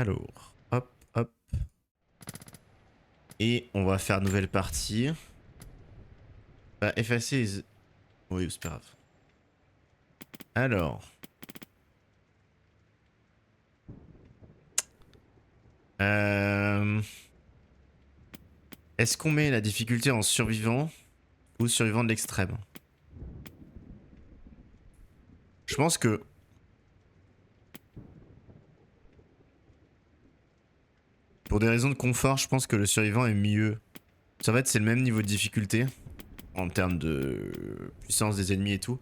Alors, hop, hop. Et on va faire nouvelle partie. Bah, effacer les... Oui, c'est pas grave. Alors. Est-ce qu'on met la difficulté en survivant ou survivant de l'extrême? Je pense que... Pour des raisons de confort, je pense que le survivant est mieux. En fait, c'est le même niveau de difficulté en termes de puissance des ennemis et tout.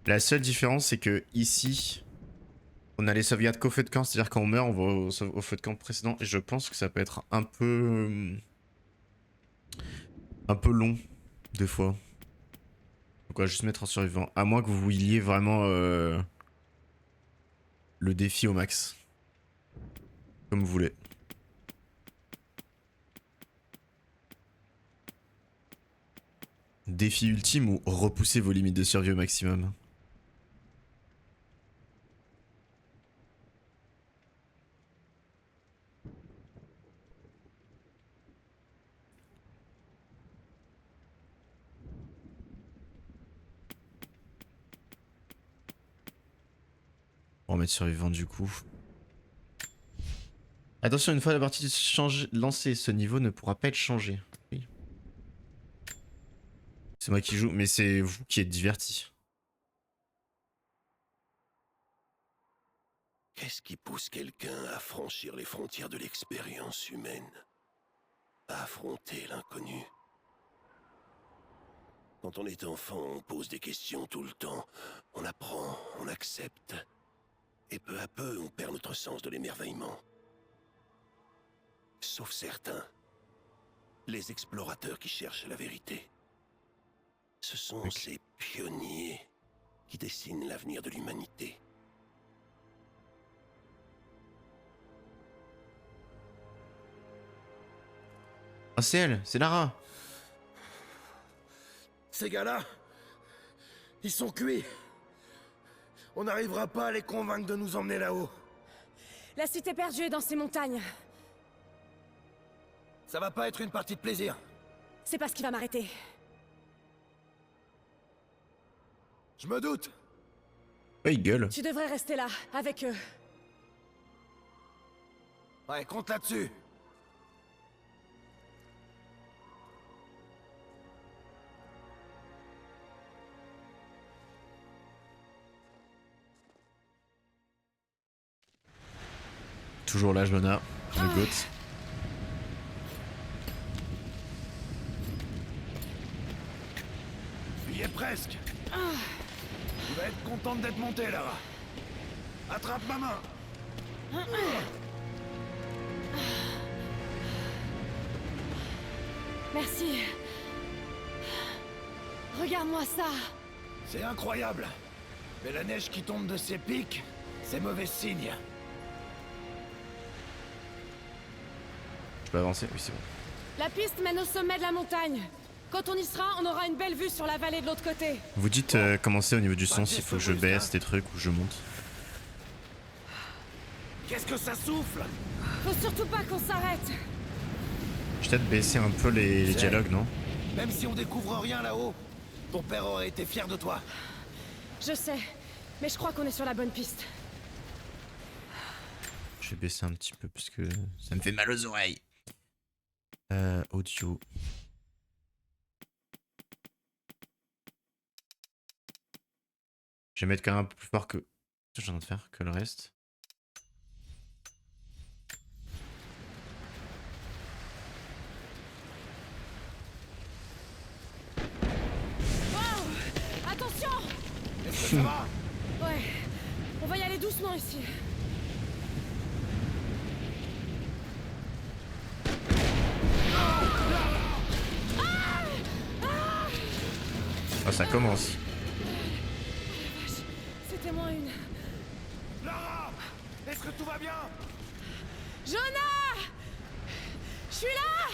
La seule différence, c'est que ici, on a les sauvegardes qu'au feu de camp, c'est-à-dire quand on meurt, on va au feu de camp précédent. Et je pense que ça peut être un peu long, des fois. Donc on va juste mettre en survivant. À moins que vous vouliez vraiment le défi au max. Comme vous voulez. Défi ultime ou repousser vos limites de survie au maximum? On va mettre survivant du coup. Attention, une fois la partie lancée, ce niveau ne pourra pas être changé. Oui. C'est moi qui joue, mais c'est vous qui êtes diverti. Qu'est-ce qui pousse quelqu'un à franchir les frontières de l'expérience humaine? À affronter l'inconnu? Quand on est enfant, on pose des questions tout le temps. On apprend, on accepte. Et peu à peu, on perd notre sens de l'émerveillement. Sauf certains. Les explorateurs qui cherchent la vérité. Ce sont ces pionniers qui dessinent l'avenir de l'humanité. Oh, c'est elle, c'est Lara. Ces gars-là, ils sont cuits. On n'arrivera pas à les convaincre de nous emmener là-haut. La cité perdue est dans ces montagnes. Ça va pas être une partie de plaisir. C'est pas ce qui va m'arrêter. Je me doute. Ouais, il gueule. Tu devrais rester là, avec eux. Ouais, compte là-dessus. Toujours là, Jonah. Le goth. Il y est presque. Tu vas être contente d'être montée, Lara. Attrape ma main. Merci. Regarde-moi ça. C'est incroyable. Mais la neige qui tombe de ces pics, c'est mauvais signe. Je peux avancer? Oui, c'est bon. La piste mène au sommet de la montagne. Quand on y sera, on aura une belle vue sur la vallée de l'autre côté. Vous dites commencer au niveau du son s'il faut que je baisse des trucs ou je monte. Qu'est-ce que ça souffle? Faut surtout pas qu'on s'arrête. Je vais peut-être baisser un peu les dialogues, non? Même si on découvre rien là-haut, ton père aurait été fier de toi. Je sais, mais je crois qu'on est sur la bonne piste. Je vais baisser un petit peu parce que ça me fait mal aux oreilles. Audio. Je vais mettre quand même un peu plus fort que... Je suis en train de faire que le reste. Wow! Attention! Est-ce que ça va? Ouais, on va y aller doucement ici. Ah, ça commence. C'était moins une. Lara! Est-ce que tout va bien? Jonah! Je suis là!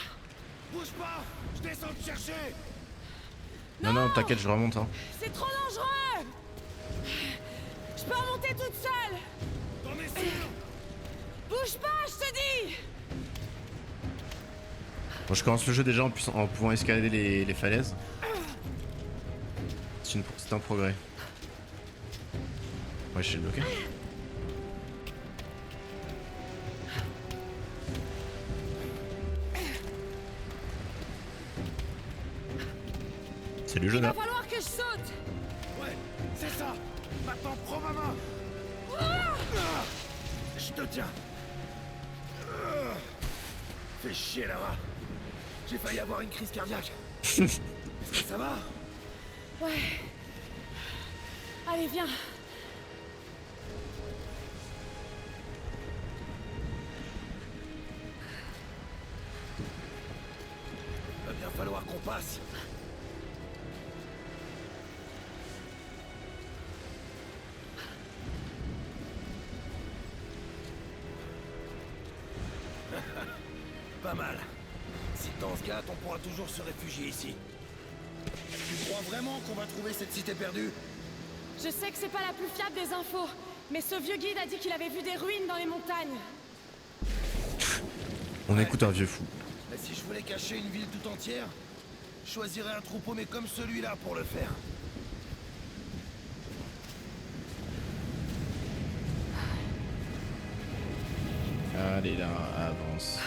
Bouge pas! Je descends te chercher! Non, non, t'inquiète, je remonte. Hein. C'est trop dangereux! Je peux remonter toute seule! T'en es sûr? Bouge Bouge pas, je te dis! Bon, je commence le jeu déjà en pouvant escalader les falaises. C'est un progrès. Ouais, je suis bloqué. Salut Il va Jonah. falloir que je saute! Ouais, c'est ça. Maintenant, prends ma main. Je te tiens. Fais chier là-bas. J'ai failli avoir une crise cardiaque. Est-ce que ça va? Ouais. Allez, viens. Va bien falloir qu'on passe. Pas mal. Si le temps se gâte, on pourra toujours se réfugier ici. Tu crois vraiment qu'on va trouver cette cité perdue? Je sais que c'est pas la plus fiable des infos, mais ce vieux guide a dit qu'il avait vu des ruines dans les montagnes. On écoute un vieux fou. Mais si je voulais cacher une ville tout entière, je choisirais un troupeau mais comme celui-là pour le faire. Allez là, avance.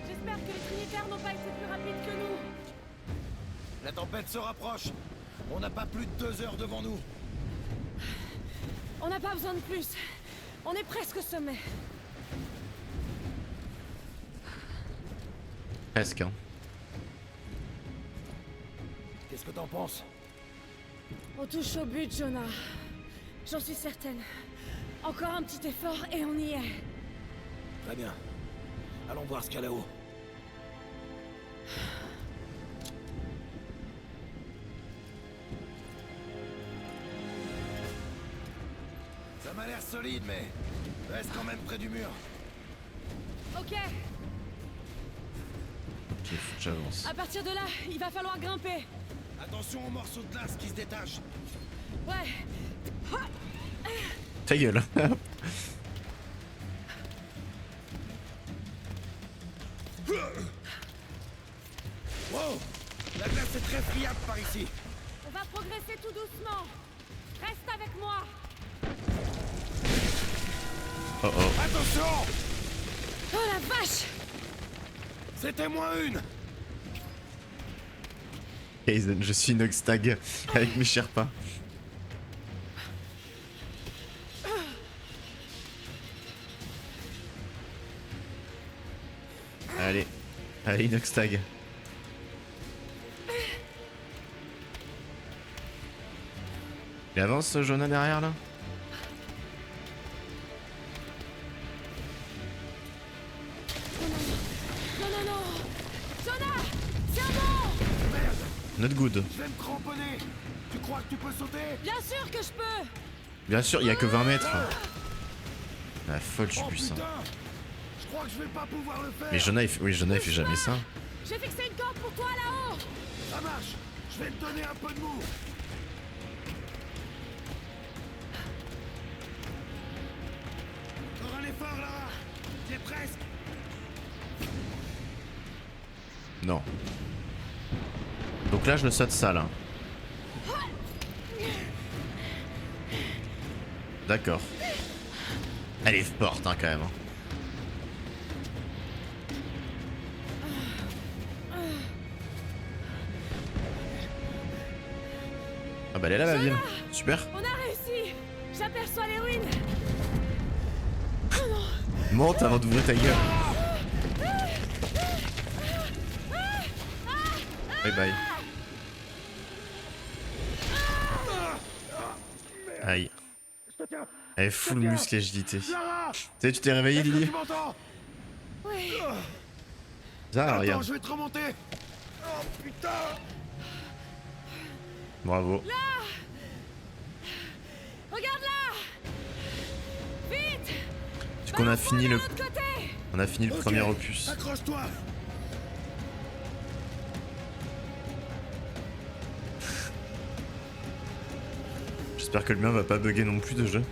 J'espère que les Trinitaires n'ont pas été plus rapides que nous. La tempête se rapproche. On n'a pas plus de 2 heures devant nous. On n'a pas besoin de plus. On est presque au sommet. Presque, hein. Qu'est-ce que t'en penses? On touche au but, Jonah. J'en suis certaine. Encore un petit effort et on y est. Très bien. Allons voir ce qu'il y a là-haut. Ça m'a l'air solide, mais reste quand même près du mur. Ok, Ok, faut que j'avance. à partir de là, il va falloir grimper. Attention aux morceaux de glace qui se détachent. Ouais. Ta gueule. Wow! La glace est très friable par ici. On va progresser tout doucement. Reste avec moi. Oh oh. Attention! Oh la vache! C'était moins une. Kaizen, je suis Noxtag avec mes Sherpas. Allez, allez Noxtag. Il avance Jonah derrière là? Non, non, non! Jonah! Tiens bon! Merde! Not good. Je vais me cramponner. Tu crois que tu peux sauter? Bien sûr que je peux! Bien sûr, il y a que 20 mètres. La folle, je suis Oh puissant. putain! Je crois que je vais pas pouvoir le faire. Mais Jonah, oui, Jonah, il fait jamais ça. J'ai fixé une corde pour toi là-haut! Ça marche. Je vais te donner un peu de mou. Encore un effort là. T'y es presque. Non. Donc là, je le saute ça là. D'accord. Elle est forte hein, quand même. Ah bah elle est là la ville. Super. On a réussi! J'aperçois les ruines! Monte avant d'ouvrir ta gueule. Bye bye. Aïe. Je te tiens. Elle est full muscle agilité. Tu Lara! sais, tu t'es réveillé Est-ce que Lily? tu m'entends? Oui! Zara, Attends, regarde. je vais te remonter. Oh putain! Bravo. Regarde là! Vite! Du coup, on a fini le, De l'autre côté! on a fini le Ok, premier opus. Accroche-toi. J'espère que le mien va pas bugger non plus de jeu.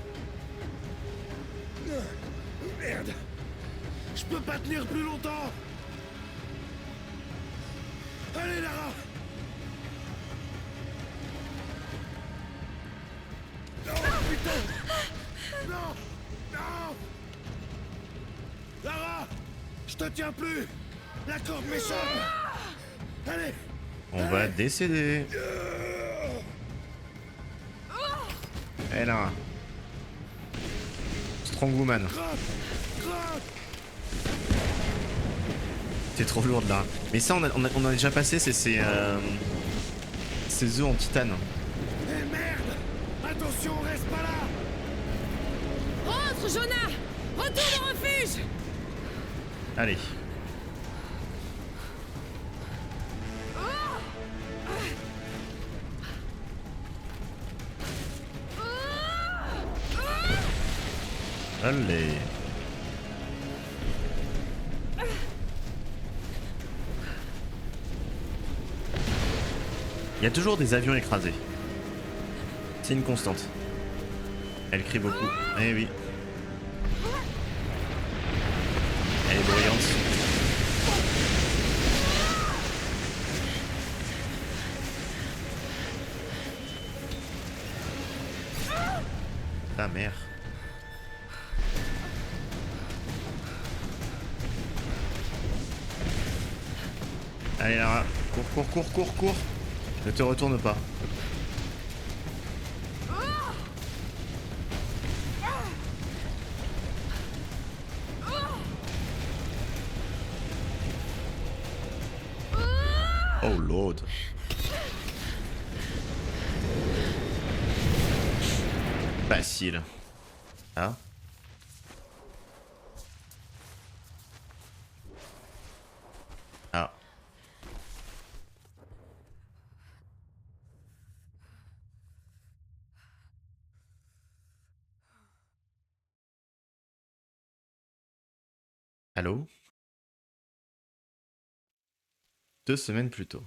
Merde. Je peux pas tenir plus longtemps. Allez, Lara. Non, putain. Non. Non. Lara, je te tiens plus. La corde m'échappe. Allez. On va décéder. Eh là. Strongwoman. T'es trop lourde là. Mais ça, on a déjà passé, c'est ces œufs en titane. Eh merde. Attention, reste pas là. Rentre, Jonah! Retourne au refuge! Allez. Allez. Il y a toujours des avions écrasés. C'est une constante. Elle crie beaucoup. Eh oui. Elle est bruyante. Ta mère. Allez Lara, cours. Ne te retourne pas. Oh lord. Facile. Ah. Ah. Allô? 2 semaines plus tôt.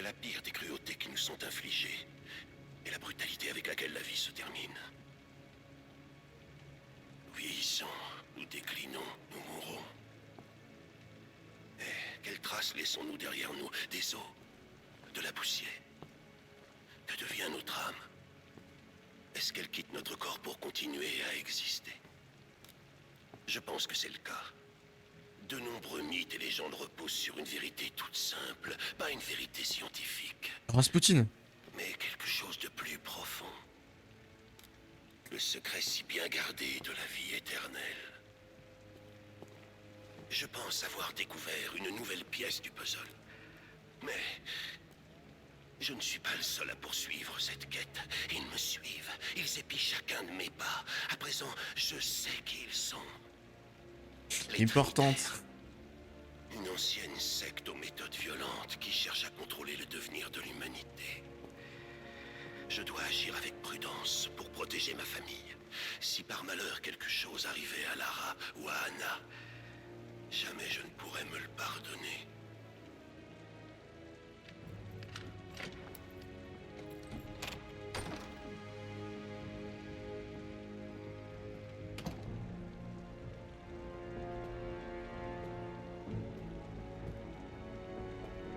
La pire des cruautés qui nous sont infligées et la brutalité avec laquelle la vie se termine. Nous vieillissons, nous déclinons, nous mourrons. Et quelles traces laissons-nous derrière nous? Des os, de la poussière. Que devient notre âme? Est-ce qu'elle quitte notre corps pour continuer à exister? Je pense que c'est le cas. De nombreux mythes et légendes reposent sur une vérité toute simple, pas une vérité scientifique, Rasputin. mais quelque chose de plus profond. Le secret si bien gardé de la vie éternelle. Je pense avoir découvert une nouvelle pièce du puzzle. Mais je ne suis pas le seul à poursuivre cette quête. Ils me suivent, ils épient chacun de mes pas. À présent, je sais qui ils sont. Les Importante. Trinitaires. Une ancienne secte aux méthodes violentes qui cherche à contrôler le devenir de l'humanité. Je dois agir avec prudence pour protéger ma famille. Si par malheur quelque chose arrivait à Lara ou à Anna, jamais je ne pourrais me le pardonner.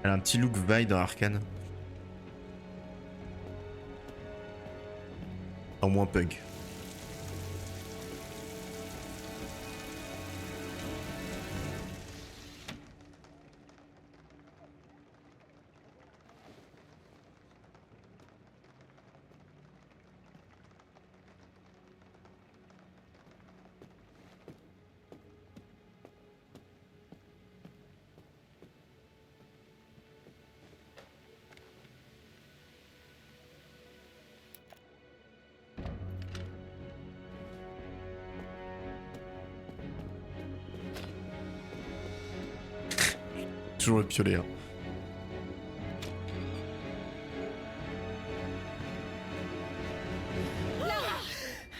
Elle a un petit look Vi dans Arcane. En moins punk. Toujours le piolet. Hein.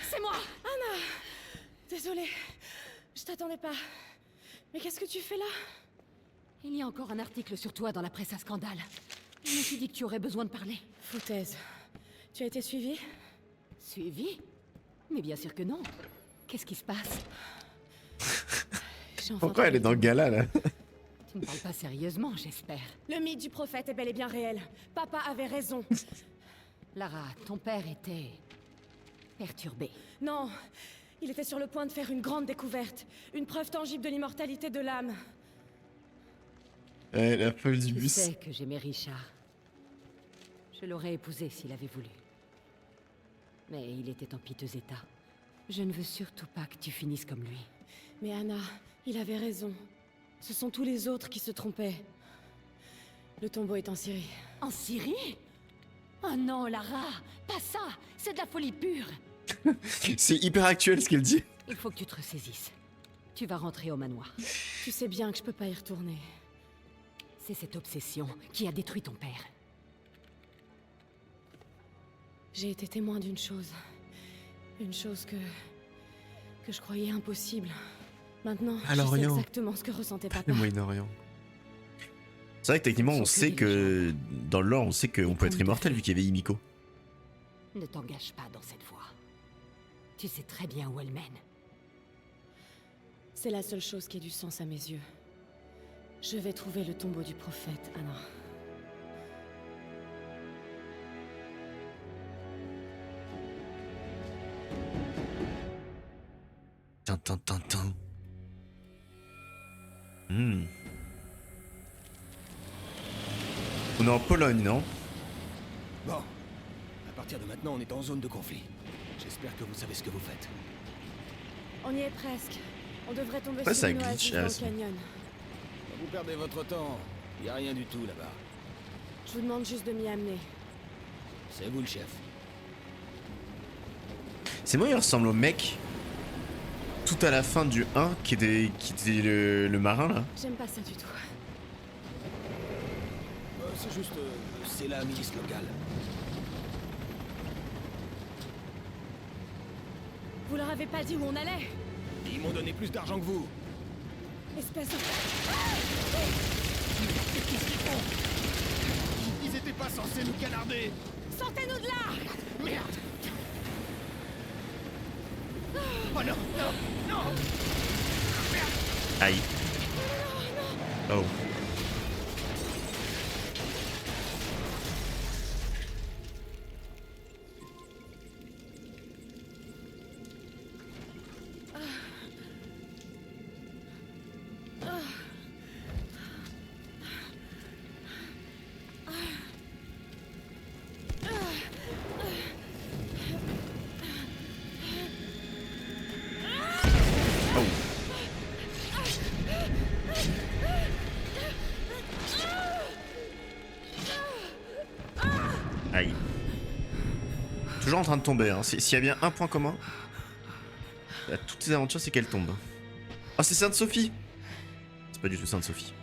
C'est moi! Anna! Désolée, je t'attendais pas. Mais qu'est-ce que tu fais là? Il y a encore un article sur toi dans la presse à scandale. Je me suis dit que tu aurais besoin de parler. Foutaise. Tu as été suivi? Suivi? Mais bien sûr que non. Qu'est-ce qui se passe? J'ai enfin Pourquoi elle est dans le gala là? Tu ne parles pas sérieusement, j'espère. Le mythe du prophète est bel et bien réel. Papa avait raison. Lara, ton père était... perturbé. Non, il était sur le point de faire une grande découverte. Une preuve tangible de l'immortalité de l'âme. La feuille du Tu bus. sais que j'aimais Richard. Je l'aurais épousé s'il avait voulu. Mais il était en piteux état. Je ne veux surtout pas que tu finisses comme lui. Mais Anna, il avait raison. Ce sont tous les autres qui se trompaient. Le tombeau est en Syrie. En Syrie? Oh non, Lara! Pas ça! C'est de la folie pure! C'est hyper actuel ce qu'elle dit. Il faut que tu te ressaisisses. Tu vas rentrer au manoir. Tu sais bien que je peux pas y retourner. C'est cette obsession qui a détruit ton père. J'ai été témoin d'une chose. Une chose que je croyais impossible. Maintenant, À je sais l'Orient. exactement ce que ressentait papa. Le Moyen-Orient. C'est vrai que techniquement, on sait que dans le lore, on sait qu'on peut être immortel vu qu'il y avait Himiko. Ne t'engage pas dans cette voie. Tu sais très bien où elle mène. C'est la seule chose qui ait du sens à mes yeux. Je vais trouver le tombeau du prophète, Anna. Tintin, tintin. Hmm. On est en Pologne, non? Bon, à partir de maintenant, on est en zone de conflit. J'espère que vous savez ce que vous faites. On y est presque. On devrait tomber Ouais, sur ça une glitch, oasis dans ah, le c'est- canyon. Vous perdez votre temps. Y a rien du tout là-bas. Je vous demande juste de m'y amener. C'est vous le chef. C'est moi, il ressemble au mec tout à la fin du 1 qui était le marin là. J'aime pas ça du tout. C'est juste... c'est la milice locale. Vous leur avez pas dit où on allait? Ils m'ont donné plus d'argent que vous. Espèce de... Qu'est-ce qu'ils font? Ils étaient pas censés nous canarder. Sortez-nous de là! Merde. Oh non, non, non. Aïe. Oh. Aïe. Toujours en train de tomber, hein. S'il y a bien un point commun à toutes ces aventures, c'est qu'elle tombe. Oh, c'est Sainte-Sophie! C'est pas du tout Sainte-Sophie.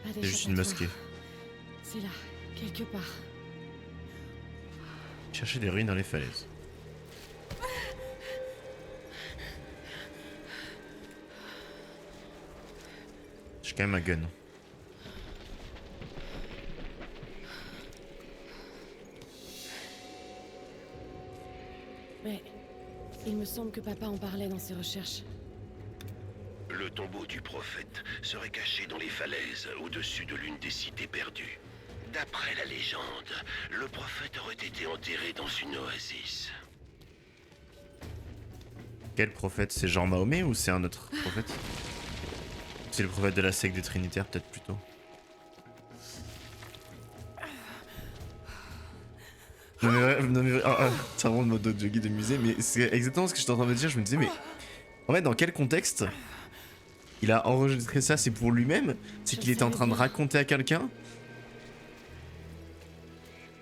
Pas C'est juste une d'échappatoire. mosquée. C'est là, quelque part. Chercher des ruines dans les falaises. J'ai quand même un gun. Mais il me semble que papa en parlait dans ses recherches. Le tombeau du prophète serait caché dans les falaises au-dessus de l'une des cités perdues. D'après la légende, le prophète aurait été enterré dans une oasis. Quel prophète? C'est Jean Mahomet ou c'est un autre prophète? C'est le prophète de la secte des Trinitaires, peut-être plutôt. Non mais ça remonte mode de guide de musée, mais c'est exactement ce que j'étais en train de me dire. Je me disais, mais en fait, dans quel contexte il a enregistré ça? C'est pour lui-même? C'est Je qu'il était en savais train de bien. raconter à quelqu'un?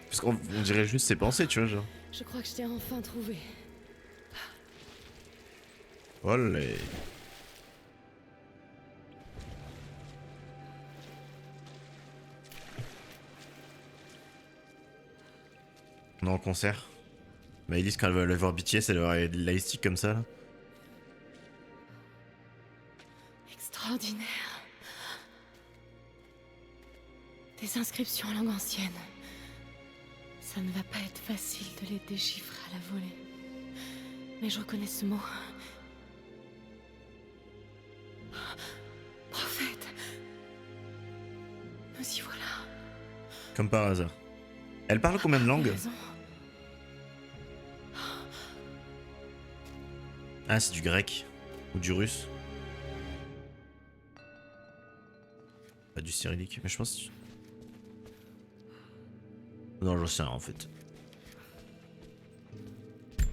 Parce qu'on dirait juste ses pensées, tu vois, genre. Je crois que je t'ai enfin trouvé. Olé. On est en concert. Maëlys, quand elle va aller voir BTS, elle va avoir des lightsticks comme ça là. extraordinaire. Des inscriptions en langue ancienne. Ça ne va pas être facile de les déchiffrer à la volée. Mais je reconnais ce mot. Prophète. Nous y voilà. Comme par hasard. Elle parle combien de langues? Raison. Ah, c'est du grec. Ou du russe. Pas du cyrillique, mais je pense... Non, j'en sais rien en fait.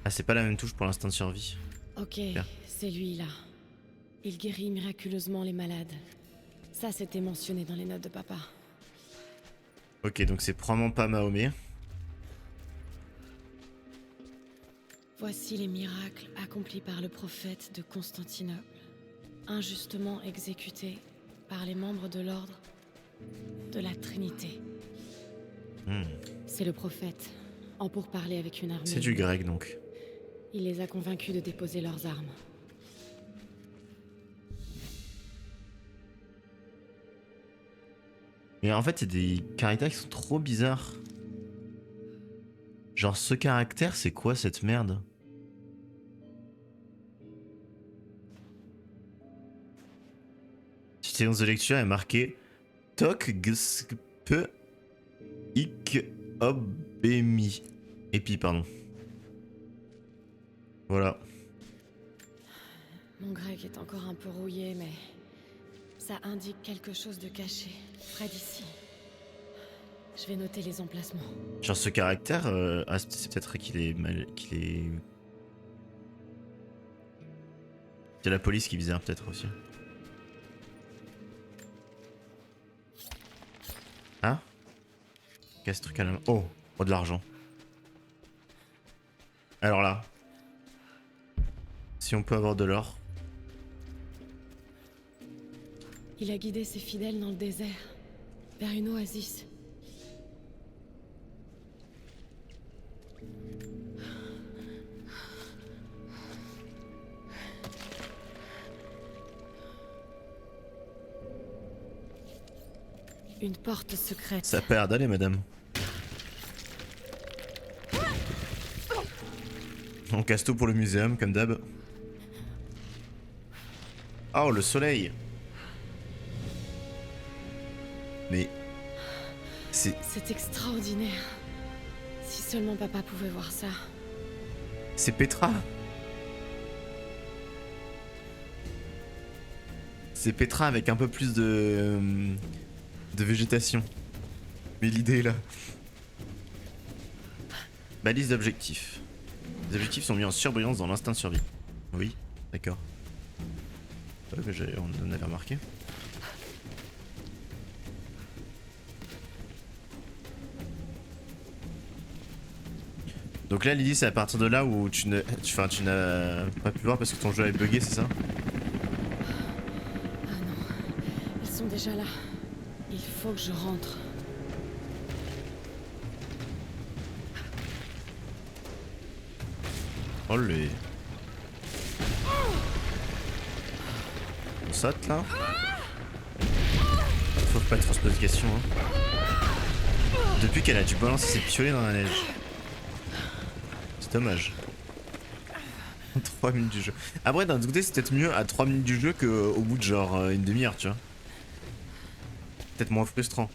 Ah, c'est pas la même touche pour l'instinct de survie. Ok, Bien. c'est lui là. Il guérit miraculeusement les malades. Ça, c'était mentionné dans les notes de papa. Ok, donc c'est probablement pas Mahomet. Voici les miracles accomplis par le prophète de Constantinople, injustement exécutés par les membres de l'ordre de la Trinité. C'est le prophète, en pourparlers avec une armée. C'est du grec donc. Il les a convaincus de déposer leurs armes. Mais en fait, c'est des caractères qui sont trop bizarres. Genre, ce caractère, c'est quoi cette merde? Séance de lecture est marquée Tok Gsp Ik Obemi. Épi, pardon. Voilà. Mon grec est encore un peu rouillé, mais ça indique quelque chose de caché, près d'ici. Je vais noter les emplacements. Genre, ce caractère, ah, c'est peut-être qu'il est mal. Qu'il est. C'est la police qui bizarre, peut-être aussi. Ah? Qu'est-ce ce truc à la main? Oh, oh, de l'argent. Alors là, si on peut avoir de l'or. Il a guidé ses fidèles dans le désert, vers une oasis. Une porte secrète. Ça perd d'aller, madame. On casse tout pour le muséum, comme d'hab. Oh, le soleil. Mais... C'est extraordinaire. Si seulement papa pouvait voir ça. C'est Petra. C'est Petra avec un peu plus de végétation. Mais l'idée est là. Balise d'objectifs. Les objectifs sont mis en surbrillance dans l'instinct de survie. Oui, d'accord. Ouais, mais on en avait remarqué. Donc là, Lily, c'est à partir de là où tu n'as pas pu voir parce que ton jeu est bugué, c'est ça? Ah non, ils sont déjà là. Il faut que je rentre. Oh les... On saute là? Faut pas trop se poser de questions hein. Depuis qu'elle a dû balancer ses piolets dans la neige. C'est dommage. 3 minutes du jeu. Après d'un côté c'est peut-être mieux à 3 minutes du jeu qu'au bout de genre une demi-heure tu vois. Peut-être moins frustrant.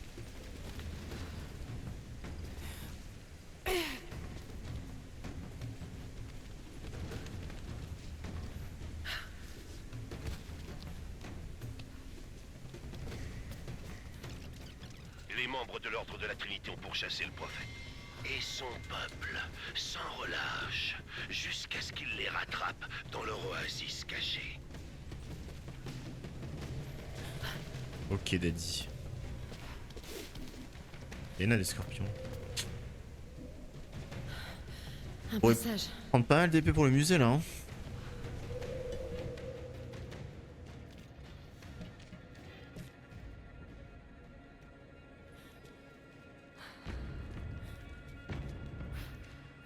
Les membres de l'ordre de la Trinité ont pourchassé le prophète. Et son peuple, sans relâche, jusqu'à ce qu'il les rattrape dans leur oasis cachée. Ok Daddy. Il y en a des scorpions. Un Ouais. passage. Prendre pas mal d'épées pour le musée là hein.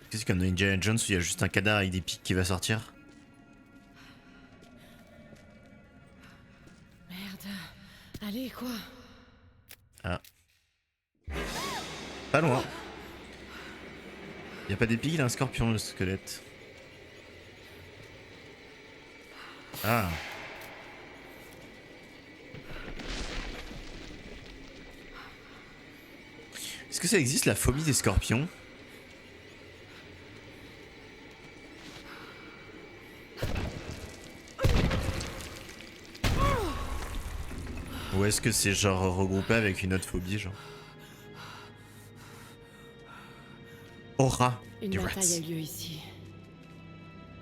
Qu'est-ce comme dans Indiana Jones où il y a juste un cadavre avec des pics qui va sortir? Merde. Merde. Allez, quoi? Ah. Pas loin. Y a pas d'épée, il a un scorpion, le squelette. Ah. Est-ce que ça existe, la phobie des scorpions? Ou est-ce que c'est genre regroupé avec une autre phobie, genre? Aura Une du bataille a rats. lieu ici.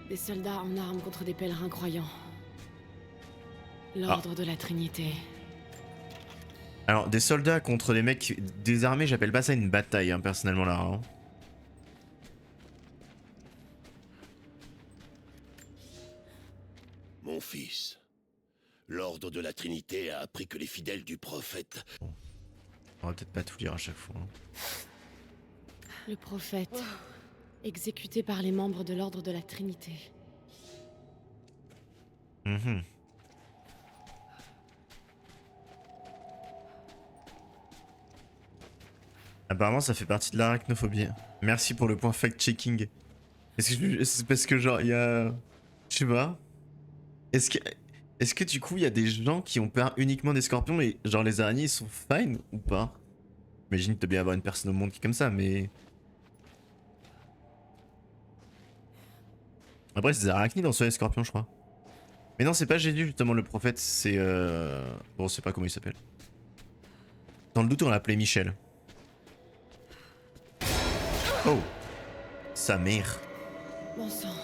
Des soldats en armes contre des pèlerins croyants. L'ordre de la Trinité. Alors, des soldats contre des mecs désarmés, j'appelle pas ça une bataille, hein, personnellement, là. Hein. Mon fils, l'ordre de la Trinité a appris que les fidèles du prophète... On va peut-être pas tout lire à chaque fois. Hein. Le prophète, exécuté par les membres de l'ordre de la Trinité. Mhm. Apparemment, ça fait partie de l'arachnophobie. Merci pour le point fact-checking. C'est parce que genre, il y a... Je sais pas. Est-ce que du coup, il y a des gens qui ont peur uniquement des scorpions et genre les araignées ils sont fine ou pas? J'imagine que t'as bien avoir une personne au monde qui est comme ça, mais... Après, c'est des arachnides en soi, les scorpions, je crois. Mais non, c'est pas Jésus, justement, le prophète, c'est... Bon, on sait pas comment il s'appelle. Dans le doute, on l'appelait Michel. Oh! Sa mère. Bon sang,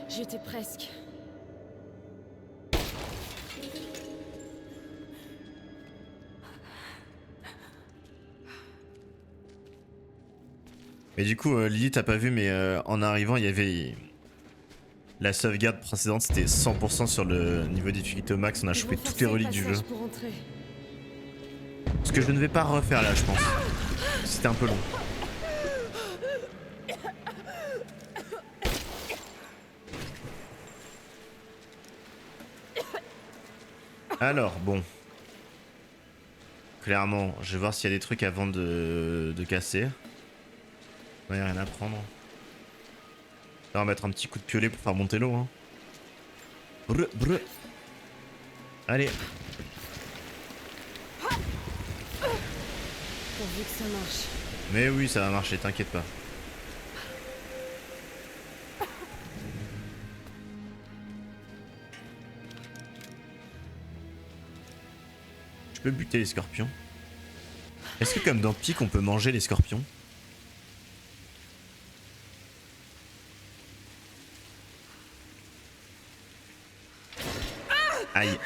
j'étais presque. Mais du coup, Lily, t'as pas vu, mais en arrivant, il y avait... La sauvegarde précédente, c'était 100% sur le niveau de difficulté au max. On a Ils chopé vont toutes les forcer le reliques du jeu. passage pour entrer. Ce que je ne vais pas refaire là, je pense. C'était un peu long. Alors, bon. Clairement, je vais voir s'il y a des trucs avant de casser. Il n'y a rien à prendre. Là, on va mettre un petit coup de piolet pour faire monter l'eau. Hein. Brr, brr. Allez. Pourvu que ça marche. Mais oui, ça va marcher, t'inquiète pas. Je peux buter les scorpions. Est-ce que comme dans Pique, on peut manger les scorpions? Aïe.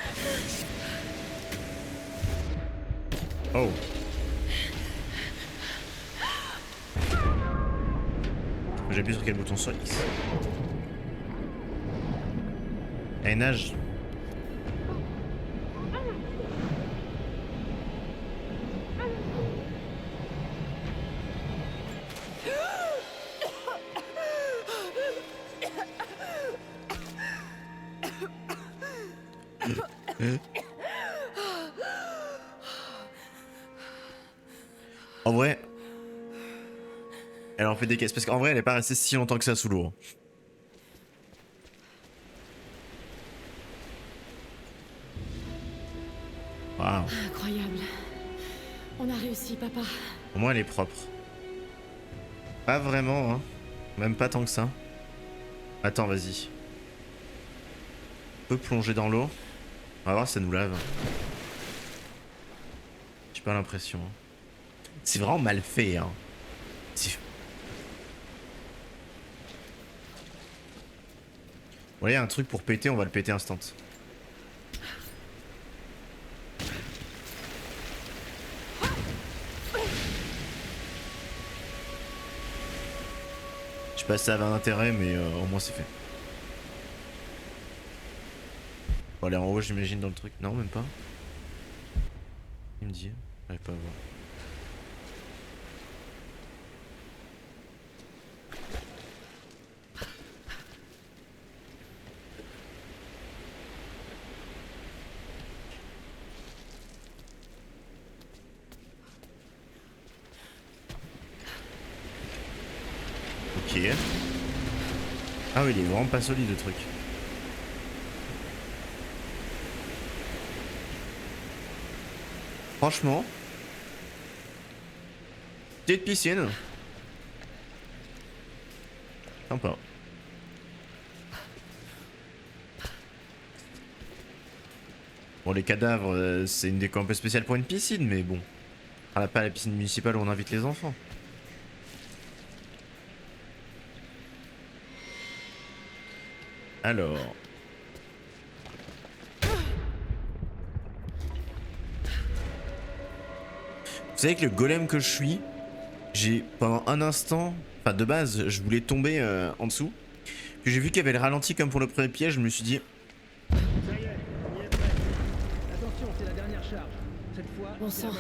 Oh. J'appuie sur quel bouton? Sur X. Allez, nage. En vrai, elle en fait des caisses parce qu'en vrai, elle est pas restée si longtemps que ça sous l'eau. Waouh. Incroyable. On a réussi, papa. Au moins, elle est propre. Pas vraiment, hein. Même pas tant que ça. Attends, vas-y. On peut plonger dans l'eau. On va voir si ça nous lave. J'ai pas l'impression. C'est vraiment mal fait, hein. Bon, il y a un truc pour péter, on va le péter instant. Je sais pas si ça avait un intérêt, mais au moins c'est fait. On va aller en haut, j'imagine, dans le truc. Non, même pas. Il me dit. J'arrive pas à voir. Ah oui, il est vraiment pas solide le truc. Franchement. Petite piscine. Sympa. Bon, les cadavres, c'est une déco un peu spéciale pour une piscine, mais bon. On n'a pas la piscine municipale où on invite les enfants. Alors. Vous savez que le golem que je suis, j'ai pendant un instant, enfin de base, je voulais tomber en dessous. Puis j'ai vu qu'il y avait le ralenti comme pour le premier piège, je me suis dit. Ça y est, on y est presque. Attention, c'est la dernière charge. Cette fois. Bon sang,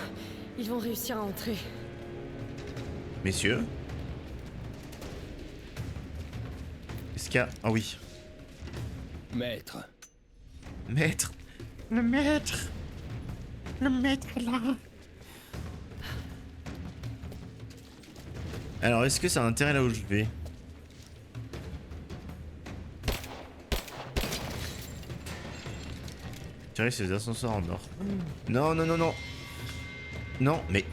ils vont réussir à entrer. Messieurs. Est-ce qu'il y a. Ah oui. Maître. Maître. Le maître. Le maître est là. Alors, est-ce que ça a intérêt là où je vais? Tirer ces ascenseurs en or. Non, non, non, non. Non, mais.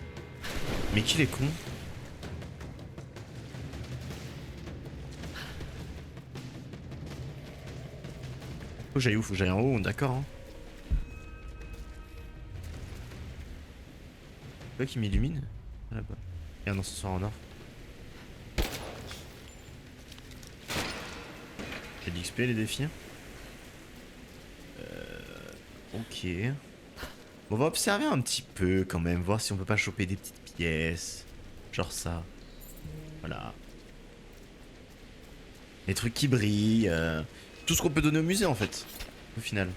Mais qu'il est con. Faut que j'aille où? Faut que j'aille en haut, d'accord. Hein. C'est quoi qui m'illumine? Là-bas. Il y a un ascenseur en or. Il y a de l'XP les défis. Ok. Bon, on va observer un petit peu quand même, voir si on peut pas choper des petites pièces. Genre ça. Voilà. Les trucs qui brillent. Tout ce qu'on peut donner au musée en fait. Au final.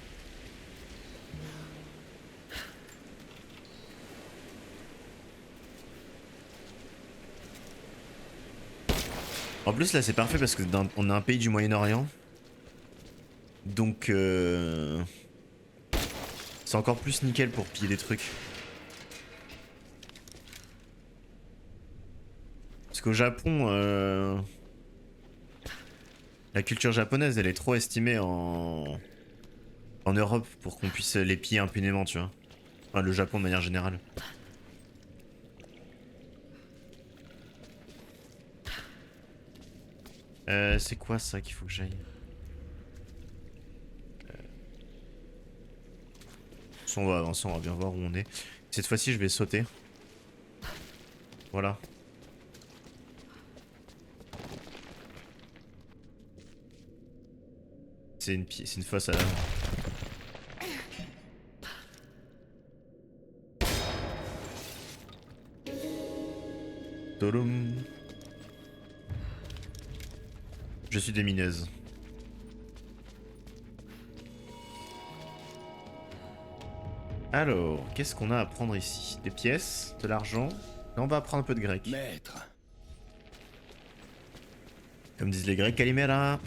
En plus là c'est parfait parce que on a un pays du Moyen-Orient. Donc c'est encore plus nickel pour piller des trucs. Parce qu'au Japon, la culture japonaise elle est trop estimée en Europe pour qu'on puisse les piller impunément, tu vois. Enfin le Japon de manière générale. C'est quoi ça qu'il faut que j'aille? On va avancer, on va bien voir où on est. Cette fois-ci, je vais sauter. Voilà. C'est une fosse à... Toloum. Je suis des mineuses. Alors, qu'est-ce qu'on a à prendre ici? Des pièces, de l'argent. Là, on va apprendre un peu de grec. Maître. Comme disent les Grecs, Kalimera.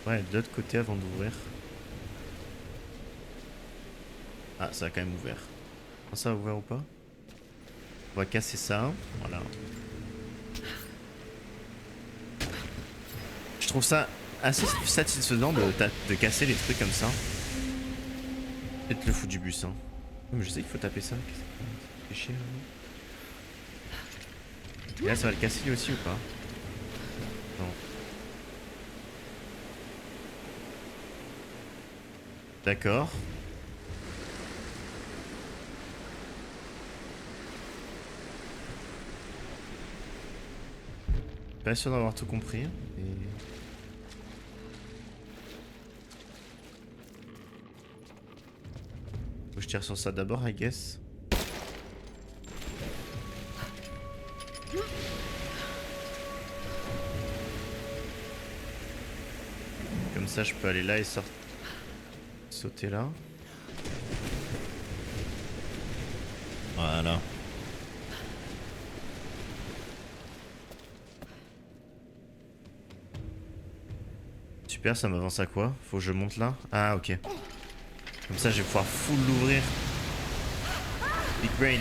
Ouais, de l'autre côté avant d'ouvrir. Ah, ça a quand même ouvert. Ça a ouvert ou pas? On va casser ça. Voilà. Je trouve ça assez satisfaisant de casser les trucs comme ça. Peut-être le fou du bus, hein. Mais je sais qu'il faut taper ça. C'est chier. Et là, ça va le casser lui aussi ou pas? Non. D'accord. Pas sûr d'avoir tout compris. Et... faut que je tire sur ça d'abord, I guess. Comme ça, je peux aller là et sortir. Sauter là. Voilà. Super, ça m'avance à quoi? Faut que je monte là? Ah, ok. Comme ça, je vais pouvoir full l'ouvrir. Big brain.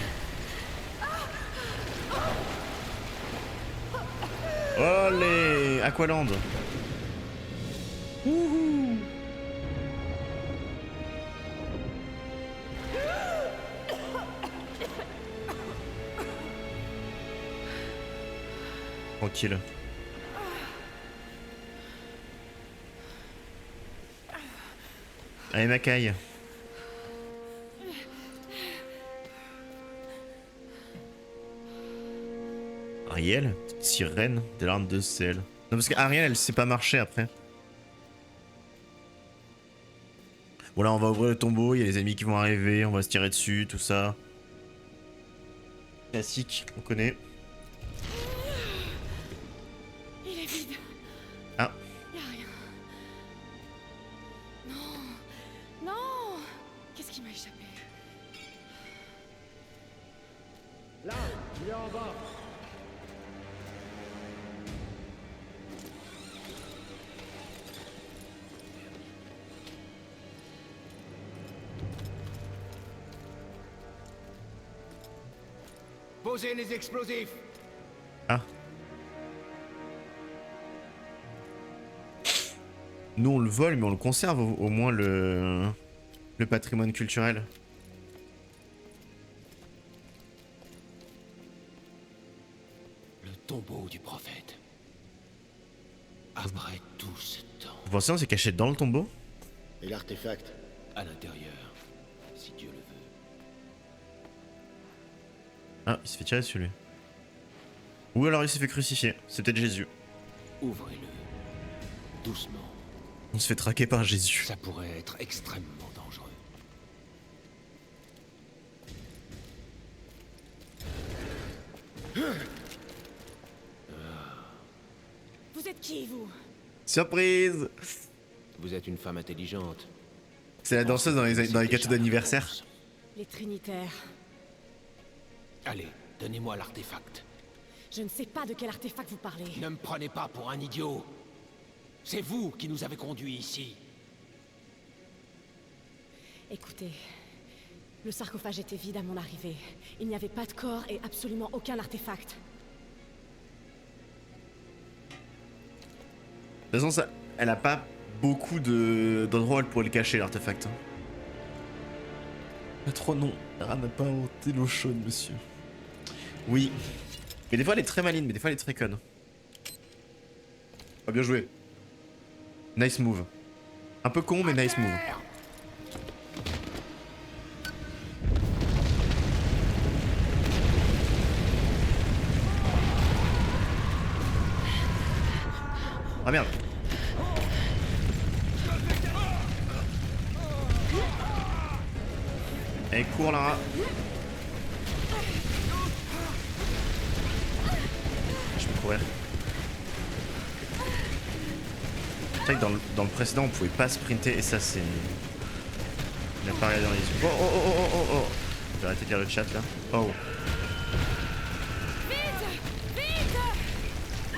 Olé, Aqualand. Wouhou. Tranquille. Allez, Makai. Ariel, petite sirène des larmes de sel. Non, parce qu'Ariel, elle sait pas marcher après. Bon, là, on va ouvrir le tombeau, il y a les ennemis qui vont arriver, on va se tirer dessus, tout ça. Classique, on connaît. Il est vide. Ah. Y a rien. Non. Non. Qu'est-ce qui m'a échappé? Là, il est en bas. Posez les explosifs. Ah. Nous on le vole mais on le conserve au moins le patrimoine culturel. Le tombeau du prophète. Après tout ce temps. Vous pensez qu'on s'est caché dans le tombeau? Et l'artefact? À l'intérieur, si Dieu le veut. Ah, il s'est fait tirer dessus lui. Ou alors il s'est fait crucifier, c'est peut-être Jésus. Ouvrez-le. Doucement. On se fait traquer par Jésus. Ça pourrait être extrêmement dangereux. Vous êtes qui, vous? Surprise! Vous êtes une femme intelligente. C'est la danseuse dans les gâteaux d'anniversaire. Les Trinitaires. Allez, donnez-moi l'artefact. Je ne sais pas de quel artefact vous parlez. Ne me prenez pas pour un idiot. C'est vous qui nous avez conduits ici. Écoutez, le sarcophage était vide à mon arrivée. Il n'y avait pas de corps et absolument aucun artefact. De toute façon, ça, elle a pas beaucoup d'endroits où elle pourrait le cacher, l'artefact. Pas trop non. Lara n'a pas inventé l'eau chaude, monsieur. Oui. Mais des fois, elle est très maline, mais des fois, elle est très conne. Ah, bien joué. Nice move. Un peu con, mais nice move. Ah merde. Allez, cours Lara. Je peux courir. C'est vrai que dans le précédent on pouvait pas sprinter et ça c'est... Il n'a pas regardé dans les yeux. Oh oh oh oh oh oh. Je vais arrêter de lire le chat là. Oh.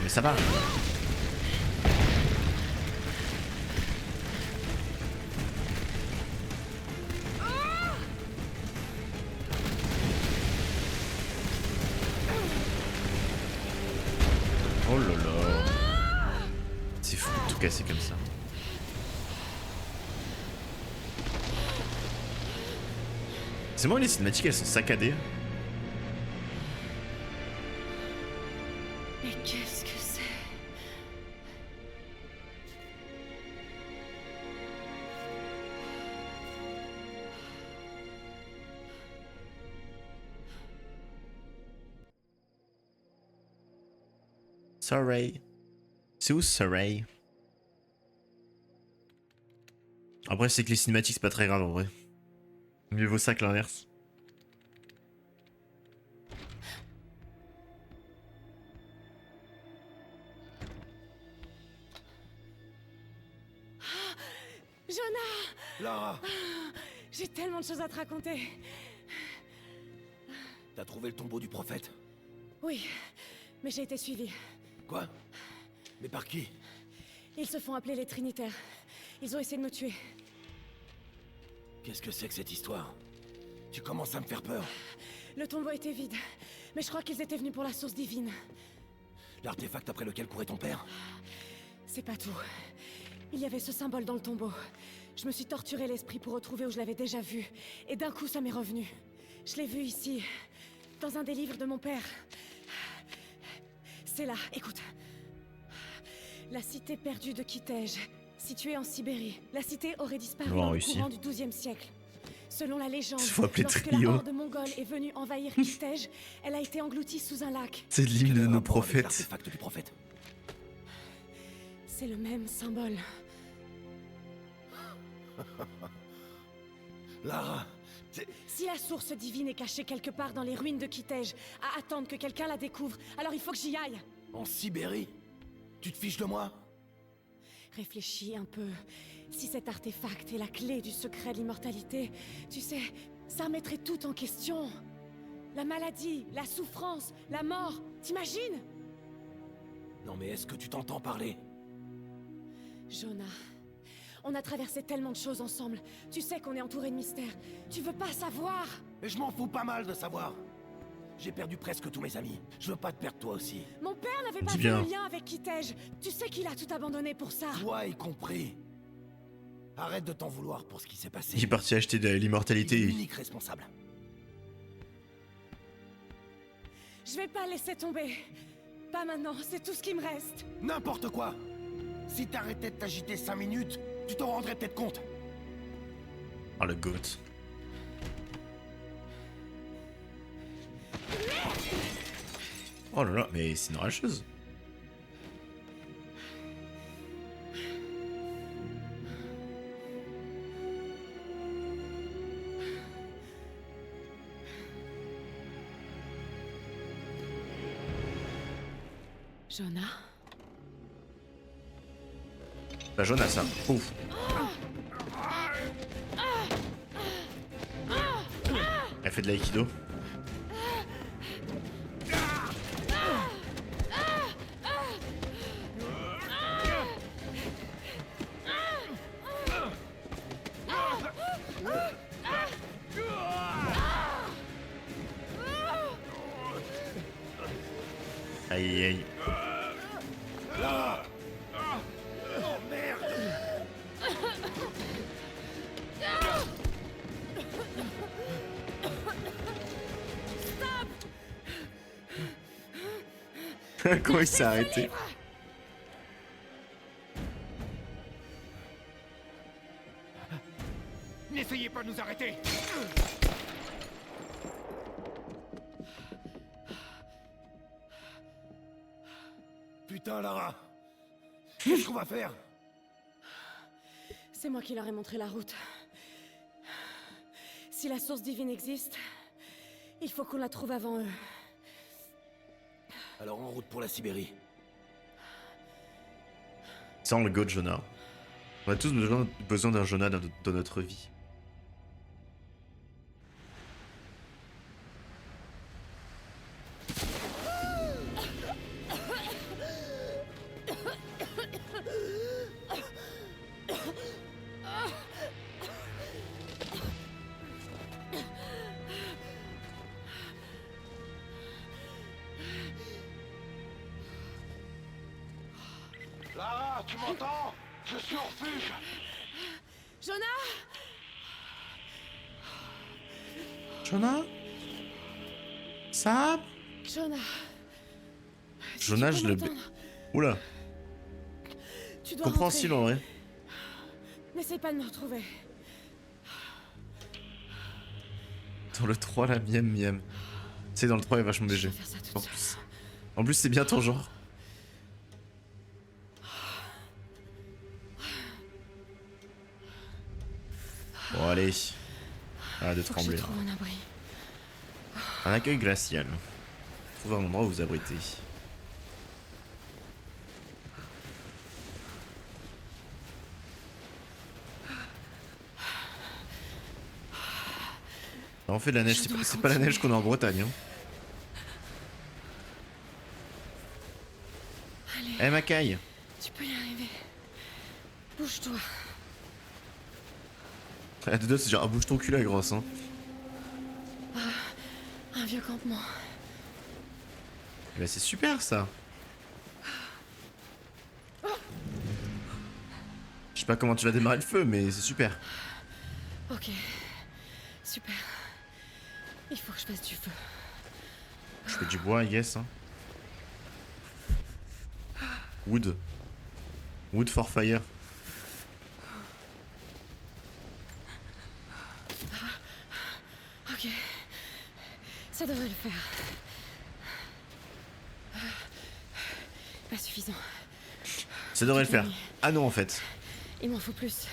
Mais ça va. Oh là là. C'est fou de tout casser comme ça. C'est moi les cinématiques elles sont saccadées. Mais qu'est-ce que c'est? Sorry. C'est où Sorry? Après c'est que les cinématiques c'est pas très grave en vrai. Mieux vaut ça que l'inverse. Jonah! Lara, J'ai tellement de choses à te raconter. t'as trouvé le tombeau du prophète? Oui, mais j'ai été suivie. Quoi? Mais par qui? Ils se font appeler les Trinitaires. Ils ont essayé de me tuer. Qu'est-ce que c'est que cette histoire? Tu commences à me faire peur. Le tombeau était vide, mais je crois qu'ils étaient venus pour la source divine. L'artefact après lequel courait ton père? C'est pas tout. Il y avait ce symbole dans le tombeau. Je me suis torturé l'esprit pour retrouver où je l'avais déjà vu. Et d'un coup, ça m'est revenu. Je l'ai vu ici, dans un des livres de mon père. C'est là, écoute. La cité perdue de Kitej, située en Sibérie. La cité aurait disparu Bon, dans le réussi. courant du XIIe siècle. Selon la légende, Faut appeler lorsque Trio. la horde mongole est venue envahir Kitej, elle a été engloutie sous un lac. C'est l'hymne de Quel nos rapport avec prophètes. l'artefact du prophète? C'est le même symbole. Lara, Si la source divine est cachée quelque part dans les ruines de Kitej, à attendre que quelqu'un la découvre, alors il faut que j'y aille. en Sibérie? Tu te fiches de moi? Réfléchis un peu. Si cet artefact est la clé du secret de l'immortalité, tu sais, ça remettrait tout en question. La maladie, la souffrance, la mort, t'imagines? Non mais est-ce que tu t'entends parler? Jonah, on a traversé tellement de choses ensemble. Tu sais qu'on est entouré de mystères. Tu veux pas savoir? Et je m'en fous pas mal de savoir. J'ai perdu presque tous mes amis. Je veux pas te perdre toi aussi. Mon père n'avait pas Dis fait bien. le lien avec Kitej. Tu sais qu'il a tout abandonné pour ça. Toi y compris. Arrête de t'en vouloir pour ce qui s'est passé. Il est parti acheter de Il est l'immortalité. l'unique responsable. Je vais pas laisser tomber. Pas maintenant, c'est tout ce qui me reste. N'importe quoi. Si t'arrêtais de t'agiter 5 minutes, tu t'en rendrais peut-être compte. Ah, le goat. Oh là là, mais c'est une racheuse. Jonah? La jaune a ça. Ouf. Elle fait de l'aïkido. Aïe aïe. Oh merde! Comment il s'est arrêté? N'essayez pas de nous arrêter! Putain, Lara! Qu'est-ce qu'on va faire? C'est moi qui leur ai montré la route. Si la source divine existe, il faut qu'on la trouve avant eux. Alors en route pour la Sibérie. Sans le goat Jonah. On a tous besoin d'un Jonah dans notre vie. Lara, tu m'entends? Je suis au refuge! Jonah! Jonah? Sam? Jonah! Si Jonah, tu je peux le... m'entendre, Oula. tu dois Compréhensible en rentrer. vrai. N'essaie pas de me retrouver. Dans le 3, la miam miam. Tu sais, dans le 3, il est vachement Je léger. vais faire ça toute En seule. plus, c'est bien ton genre. Bon, allez. Arrête de Faut que je trembler. trouve un abri. Un accueil glacial. Trouvez un endroit où vous abriter. On fait de la neige, Je dois c'est pas la neige qu'on a en Bretagne. Hein. Allez, Eh Macaille, tu peux y arriver. Bouge-toi. la de deux c'est genre ah, bouge ton cul la grosse hein. Un vieux campement. Mais c'est super ça. Je sais pas comment tu vas démarrer le feu, mais c'est super. Ok. Super. Il faut que je fasse du feu. Je fais du bois, yes. Hein. Wood. Wood for fire. Ok. Ça devrait le faire. Pas suffisant. Ça devrait le faire. Ah non, en fait. Il m'en faut plus.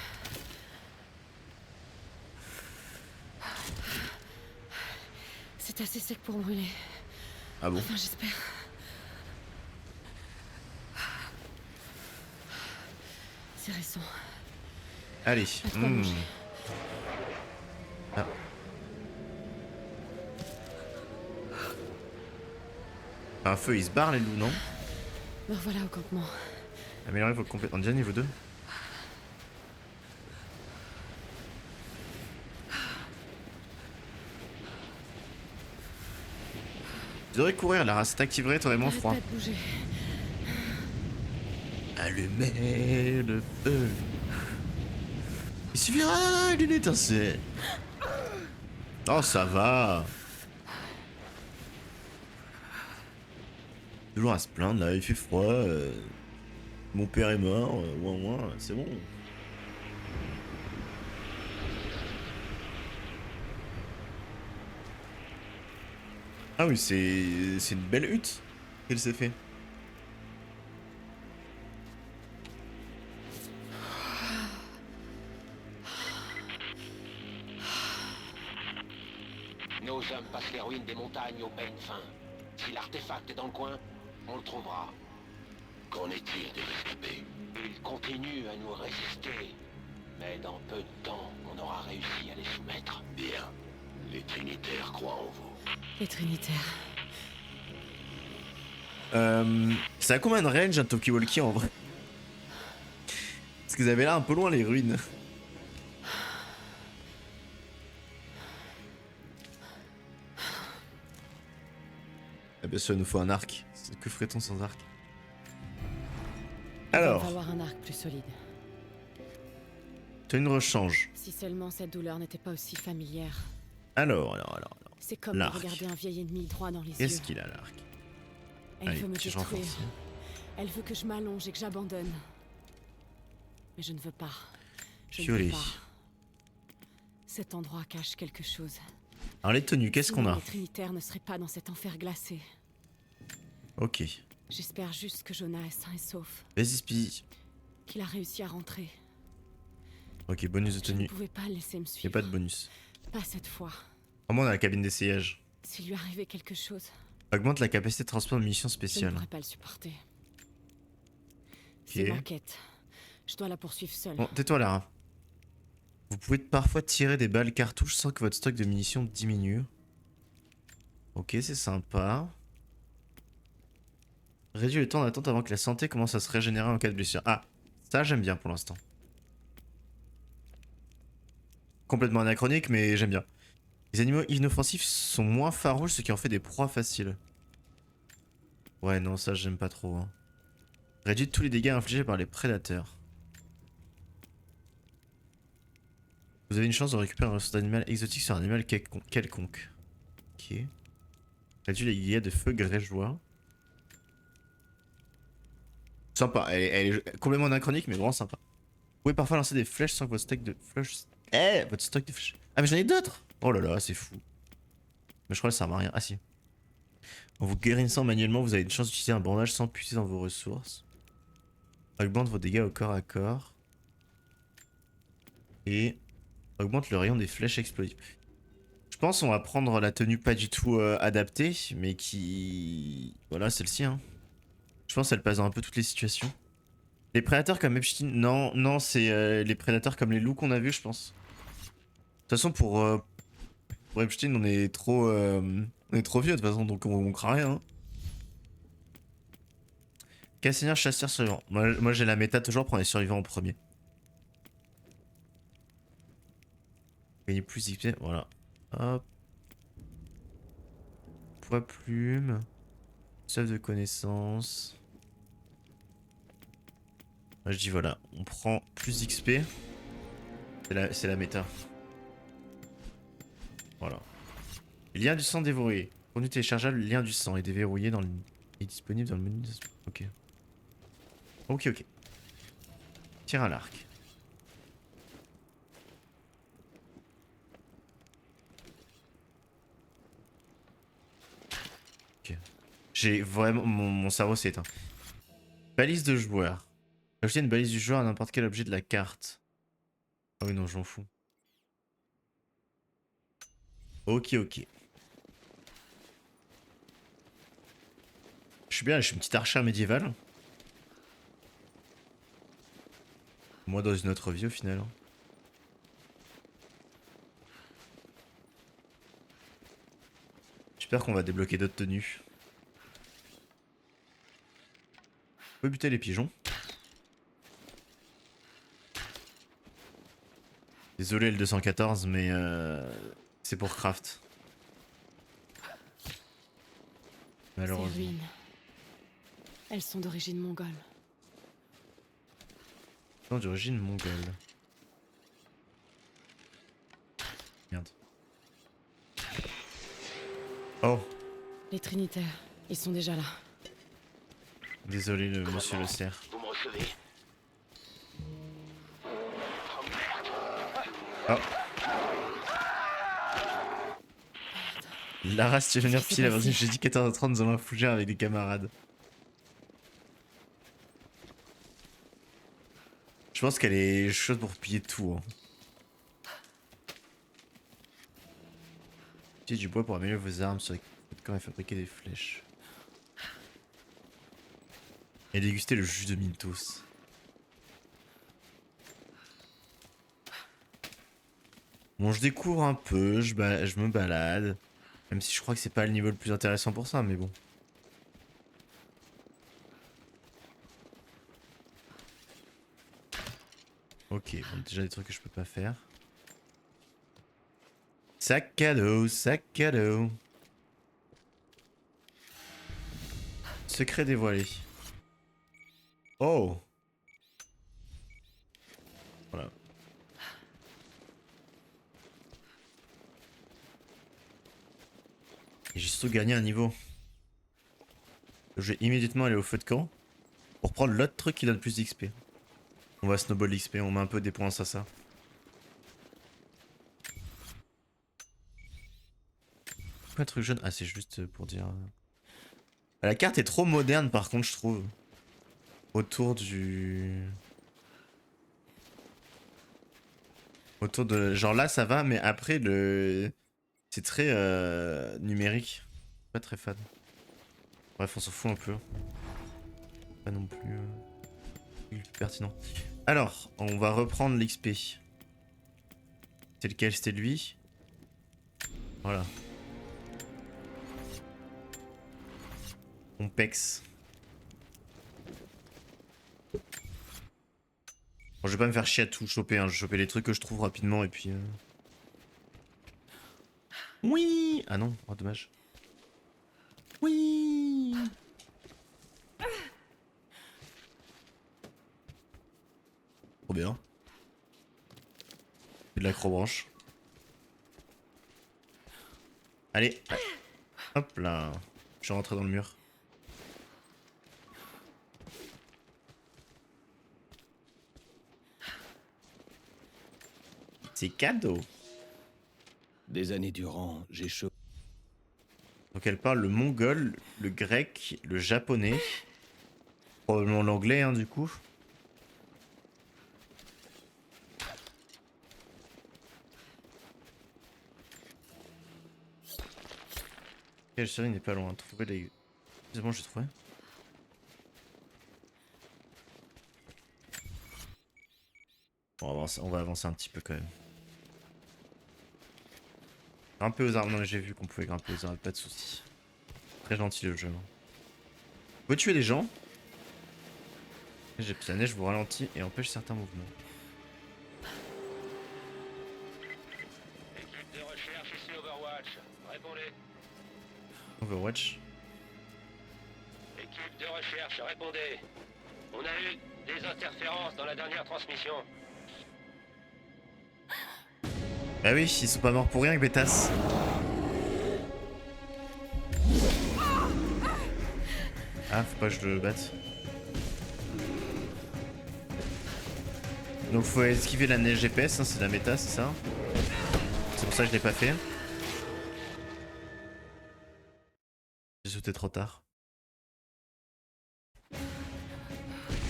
C'est assez sec pour brûler. Ah bon? Enfin, j'espère. C'est récent. Allez. Pas de quoi manger. Ah. Un feu, il se barre les loups, non? Me revoilà au campement. Améliorer vos compétences. Déjà niveau 2. Tu devrais courir, Lara, ça t'activerait, t'aurais moins Arrête froid. pas de bouger. Allumez le feu. Il suffira d'une étincelle. Oh, ça va. Toujours à se plaindre, là, il fait froid. Mon père est mort, ouin ouin, c'est bon. Ah oui, c'est une belle hutte qu'elle s'est fait. Nos hommes passent les ruines des montagnes au peigne fin. Si l'artefact est dans le coin, on le trouvera. Qu'en est-il des rescapés? Ils continuent à nous résister. Mais dans peu de temps, on aura réussi à les soumettre. Bien. Les Trinitaires croient en vous. Les Trinitaires. Ça a combien de range un Talkie-Walkie en vrai? Parce qu'ils avaient là un peu loin les ruines. Ah bien sûr, il nous faut un arc. Que ferait-on sans arc? Il va Alors, me falloir un arc plus solide. tu as une rechange. Si seulement cette douleur n'était pas aussi familière. Alors. C'est comme de L'arc. regarder un vieil ennemi droit dans les yeux. Qu'est-ce qu'il a l'arc? Elle Allez, veut me petit détruire. renforcement. Elle veut que je m'allonge et que j'abandonne. Mais je ne veux pas. Je ne Violet. veux pas. Cet endroit cache quelque chose. Alors les tenues, qu'est-ce qu'on Sinon, a? Les Trinitaires ne seraient pas dans cet enfer glacé. Ok. J'espère juste que Jonah est sain et sauf. Vas-y Speedy. Qu'il a réussi à rentrer. Ok, bonus de Je ne tenue. pouvais pas le laisser me Y'a suivre. pas de bonus. Pas cette fois. Comment on a la cabine d'essayage? S'il lui arrivait quelque chose, Augmente la capacité de transport de munitions je ne spéciales. pourrais pas le supporter. C'est Ok. ma quête. Je dois la poursuivre seule. Bon, tais-toi Lara. Vous pouvez parfois tirer des balles cartouches sans que votre stock de munitions diminue. Ok, c'est sympa. Réduit le temps d'attente avant que la santé commence à se régénérer en cas de blessure. Ah, ça j'aime bien pour l'instant. Complètement anachronique, mais j'aime bien. Les animaux inoffensifs sont moins farouches, ce qui en fait des proies faciles. Ouais, non, ça j'aime pas trop. Hein. Réduit tous les dégâts infligés par les prédateurs. Vous avez une chance de récupérer un ressource d'animal exotique sur un animal quelconque. Ok. Réduit les dégâts de feu grégeois. Sympa, elle est complètement anachronique, mais vraiment sympa. Vous pouvez parfois lancer des flèches sans que votre stock de flèches... votre stock de flèches... Ah mais j'en ai d'autres. Oh là là, c'est fou. Mais je crois que ça sert à rien. Ah si. En vous guérissant manuellement, vous avez une chance d'utiliser un bandage sans puiser dans vos ressources. Augmente vos dégâts au corps à corps. Et augmente le rayon des flèches explosives. Je pense qu'on va prendre la tenue pas du tout adaptée, mais qui... Voilà, celle-ci. Hein. Je pense qu'elle passe dans un peu toutes les situations. Les prédateurs comme Epstein... Non, c'est les prédateurs comme les loups qu'on a vus, je pense. De toute façon, pour Epstein, on est trop vieux de toute façon, donc on craint rien. Hein. Cassinière, chasseur, survivant. Moi j'ai la méta toujours, prendre les survivants en premier. Gagner plus d'XP, voilà. Hop. Poids plume. Soif de connaissance. Moi je dis voilà, on prend plus XP. C'est la méta. Voilà. Lien du sang déverrouillé. Contenu téléchargeable, lien du sang est déverrouillé dans le... est disponible dans le menu. Ok. Ok, ok. Tir à l'arc. Ok. J'ai vraiment... Mon cerveau s'est éteint. Balise de joueur. Ajouter une balise du joueur à n'importe quel objet de la carte. Ah oui non, je m'en fous. Ok, ok. Je suis bien, je suis une petite archère médiévale. Moi dans une autre vie au final. J'espère qu'on va débloquer d'autres tenues. On peut buter les pigeons. Désolé le 214 mais c'est pour craft. Ces Malheureusement. ruines. Elles sont d'origine mongole. Non, d'origine mongole. Merde. Oh, Les Trinitaires, ils sont déjà là. désolé le monsieur le cerf. Vous me recevez? Oh. Lara, si tu veux venir Qu'est-ce qui piler s'est la version, passé j'ai dit 14h30 nous allons à Fougère avec des camarades. Je pense qu'elle est chaude pour piller tout. Hein. Utiliser du bois pour améliorer vos armes sur votre corps et fabriquer des flèches. Et déguster le jus de Mintos. Bon, je découvre un peu, je me balade. Même si je crois que c'est pas le niveau le plus intéressant pour ça, mais bon. Ok, bon, déjà des trucs que je peux pas faire. Sac à dos, sac à dos. Secret dévoilé. Oh! Voilà. Et j'ai surtout gagné un niveau. Je vais immédiatement aller au feu de camp pour prendre l'autre truc qui donne plus d'XP. On va snowball l'XP, on met un peu des points à ça. Pas un truc jaune? Ah, c'est juste pour dire. La carte est trop moderne par contre, je trouve. Autour du. Autour de. Genre là, ça va, mais après, le. C'est très numérique. Pas très fan. Bref, on s'en fout un peu. Pas non plus. Le plus pertinent. Alors, on va reprendre l'XP. C'est lequel? C'était lui. Voilà. On pex. Bon, je vais pas me faire chier à tout choper, hein. Je vais choper les trucs que je trouve rapidement et puis... Oui. Ah non, oh, dommage. Oui. Trop bien. C'est de l'acrobranche. Allez. Hop là. Je suis rentré dans le mur. C'est cadeau. Des années durant, j'ai chopé. Donc elle parle le mongol, le grec, le japonais. Probablement l'anglais, hein, du coup. Quelle série n'est pas loin. Trouver les... C'est bon, j'ai trouvé. Bon, on va avancer un petit peu quand même. Grimper aux arbres. Non, j'ai vu qu'on pouvait grimper aux arbres, pas de soucis. Très gentil le jeu. Hein. Vous pouvez tuer des gens. J'ai la neige vous ralentit et empêche certains mouvements. Équipe de recherche ici Overwatch. Répondez. Overwatch. Équipe de recherche, répondez. On a eu Des interférences dans la dernière transmission. Bah oui, ils sont pas morts pour rien, Bêtas. Ah, faut pas que je le batte. Donc faut esquiver la neige épaisse, hein, c'est la méta, c'est ça? C'est pour ça que je l'ai pas fait. J'ai sauté trop tard.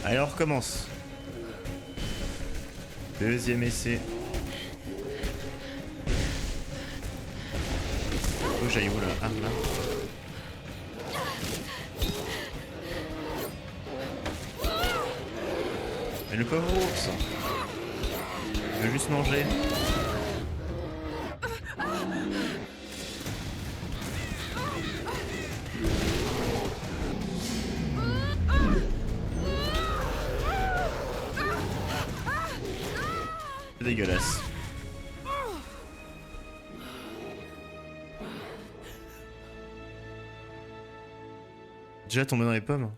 Allez, on recommence. Deuxième essai. Faut que j'aille où là? Ah là. Mais le pauvre ours, il veut juste manger. C'est dégueulasse. Déjà tombé dans les pommes.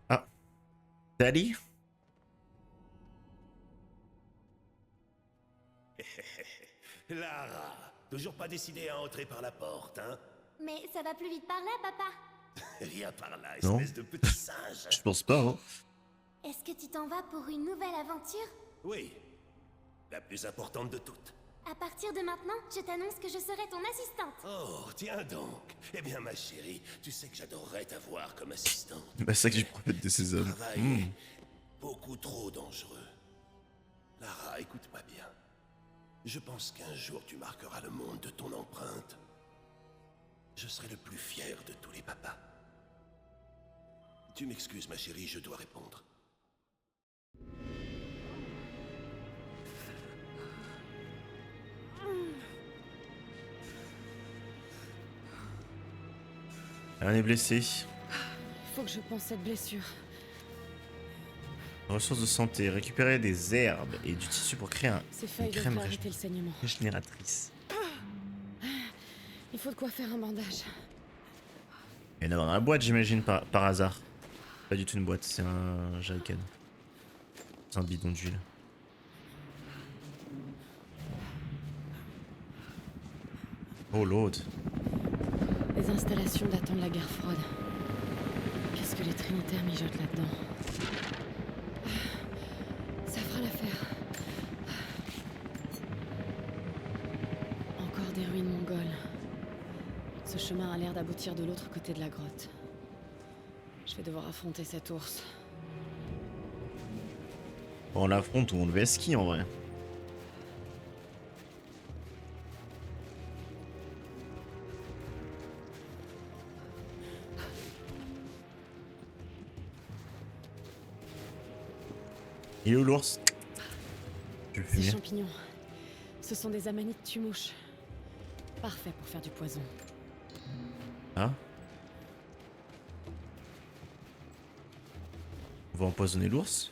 Ah. Daddy? Lara, toujours pas décidé à entrer par la porte, hein? Mais ça va plus vite par là, papa. Viens par là, Non. espèce de petit singe. Je pense pas, hein. Est-ce que tu t'en vas pour une nouvelle aventure? Oui, la plus importante de toutes. À partir de maintenant, je t'annonce que je serai ton assistante. Oh, tiens donc. Eh bien, ma chérie, tu sais que j'adorerais t'avoir comme assistante. Bah c'est ça que j'ai prophète de ces hommes. Travail est beaucoup trop dangereux. Lara, écoute-moi bien. Je pense qu'un jour tu marqueras le monde de ton empreinte. Je serai le plus fier de tous les papas. Tu m'excuses, ma chérie, je dois répondre. On est blessé. Faut que je pense cette blessure. Ressources de santé. Récupérer des herbes et du tissu pour créer Ces une feuilles crème devraient arrêter le saignement. régénératrice. Il faut de quoi faire un bandage. Il y en a dans la boîte, j'imagine, par hasard. Pas du tout une boîte, c'est un jerrycan. C'est un bidon d'huile. Oh l'autre. Les installations datant de la guerre froide. Qu'est-ce que les Trinitaires mijotent là-dedans? Ça fera l'affaire. Encore des ruines mongoles. Ce chemin a l'air d'aboutir de l'autre côté de la grotte. Je vais devoir affronter cet ours. On l'affronte ou on le vesquille en vrai. Il est où l'ours? Je vais le Ces fumer. champignons, ce sont des amanites tumouches. Parfait pour faire du poison. Ah. On va empoisonner l'ours.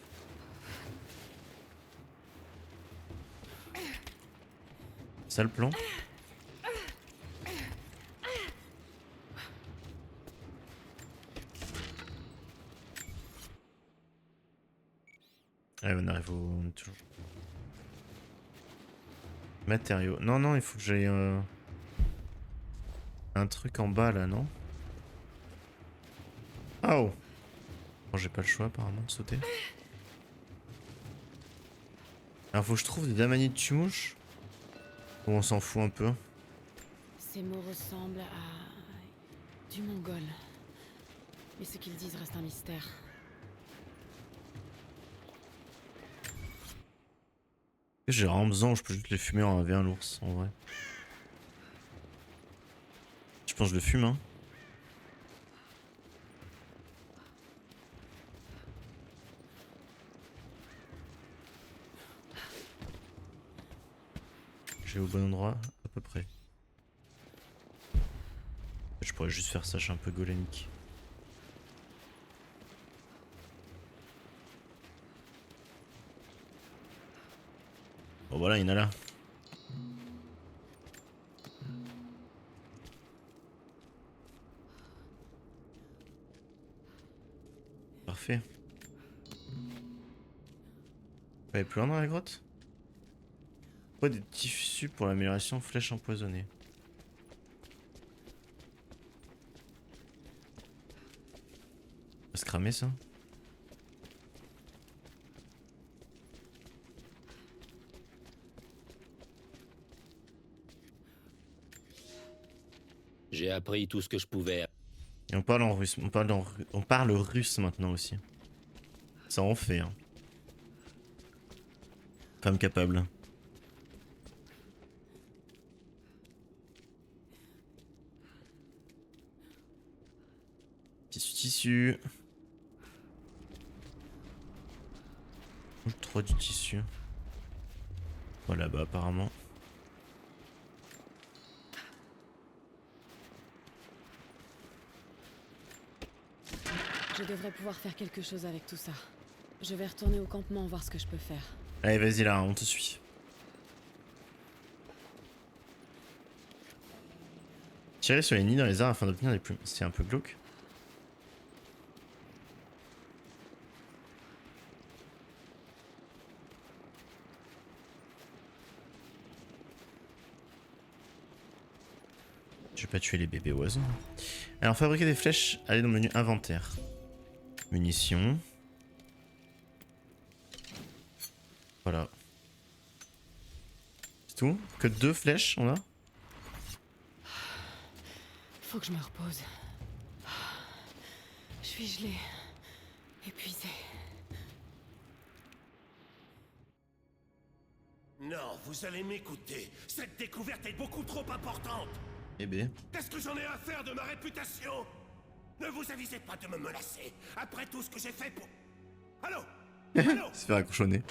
Ça le plan. Allez, on arrive au... on est toujours... Matériaux. Non, non, il faut que j'aille... un truc en bas là, non? Oh! Bon, j'ai pas le choix apparemment de sauter. Alors faut que je trouve des damanites tumouches. Ou on s'en fout un peu. Ces mots ressemblent à du mongol. Mais ce qu'ils disent reste un mystère. J'ai vraiment besoin, je peux juste les fumer en V1 l'ours en vrai. Je pense que je le fume, hein. J'ai au bon endroit, à peu près. Je pourrais juste faire ça, je suis un peu golémique. Bon voilà, il y en a là. Parfait. On va aller plus loin dans la grotte? Pourquoi des tissus pour l'amélioration flèche empoisonnée? On va se cramer ça? J'ai appris tout ce que je pouvais. Et on parle en russe, on parle russe maintenant aussi. Ça en fait, hein. Femme capable. Tissu. Trop du tissu. Voilà, là-bas apparemment. Je devrais pouvoir faire quelque chose avec tout ça. Je vais retourner au campement voir ce que je peux faire. Allez, vas-y là, on te suit. Tirer sur les nids dans les arbres afin d'obtenir des plumes. C'est un peu glauque. Je vais pas tuer les bébés oiseaux. Alors, fabriquer des flèches, allez dans le menu inventaire. Munitions. Voilà. C'est tout? Que 2 flèches, on a? Faut que je me repose. Je suis gelée. Épuisée. Non, vous allez m'écouter. Cette découverte est beaucoup trop importante. Bébé. Qu'est-ce que j'en ai à faire de ma réputation? Ne vous avisez pas de me menacer. Après tout ce que j'ai fait pour... Allô? Allô? Se faire accrochonner.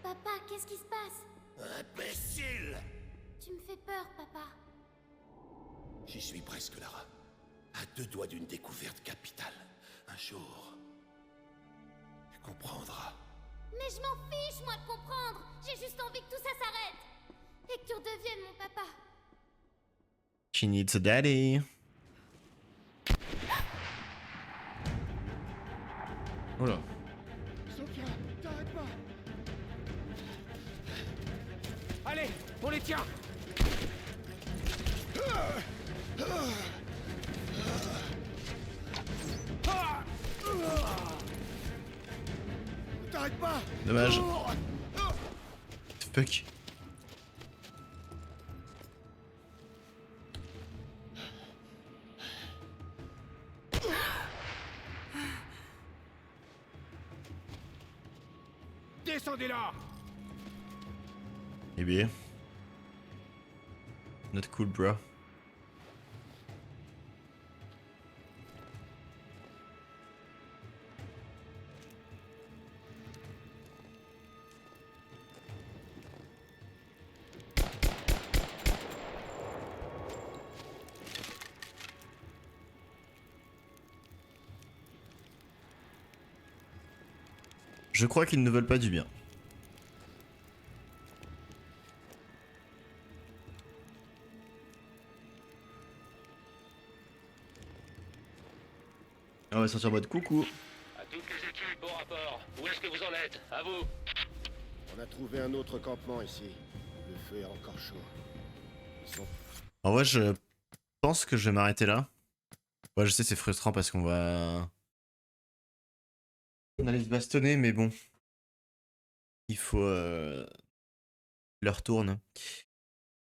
Papa, qu'est-ce qui se passe? Imbécile! Tu me fais peur, papa. J'y suis presque, Lara. À 2 doigts d'une découverte capitale. Un jour... tu comprendras. Mais je m'en fiche, moi, de comprendre. J'ai juste envie que tout ça s'arrête. Et que tu redeviennes mon papa. She needs a daddy. Oh là. Sophia, t'arrêtes pas. Allez, on les tient. T'arrêtes pas. Dommage. Fuck. Descendez là. Bébé. Not cool, bro. Je crois qu'ils ne veulent pas du bien. On va sortir en mode coucou. À toutes les équipes, au rapport. Où est-ce que vous en êtes? À vous. On a trouvé un autre campement ici. Le feu est encore chaud. Ils sont... En vrai, je pense que je vais m'arrêter là. Ouais, je sais, c'est frustrant parce qu'on va... On allait se bastonner, mais bon. Il faut... L'heure tourne.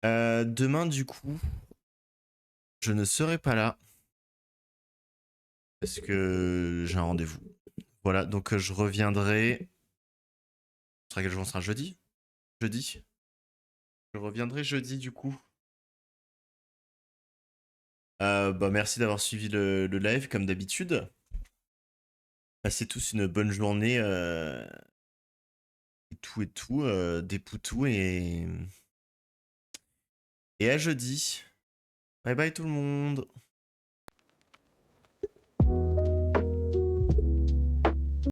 Demain, du coup, je ne serai pas là. Parce que j'ai un rendez-vous. Voilà, donc je reviendrai... Ce sera quel jour? Ce sera jeudi? Jeudi? Je reviendrai jeudi, du coup. Bah, merci d'avoir suivi le live, comme d'habitude. Passez tous une bonne journée. Et tout. Des poutous et à jeudi. Bye bye tout le monde.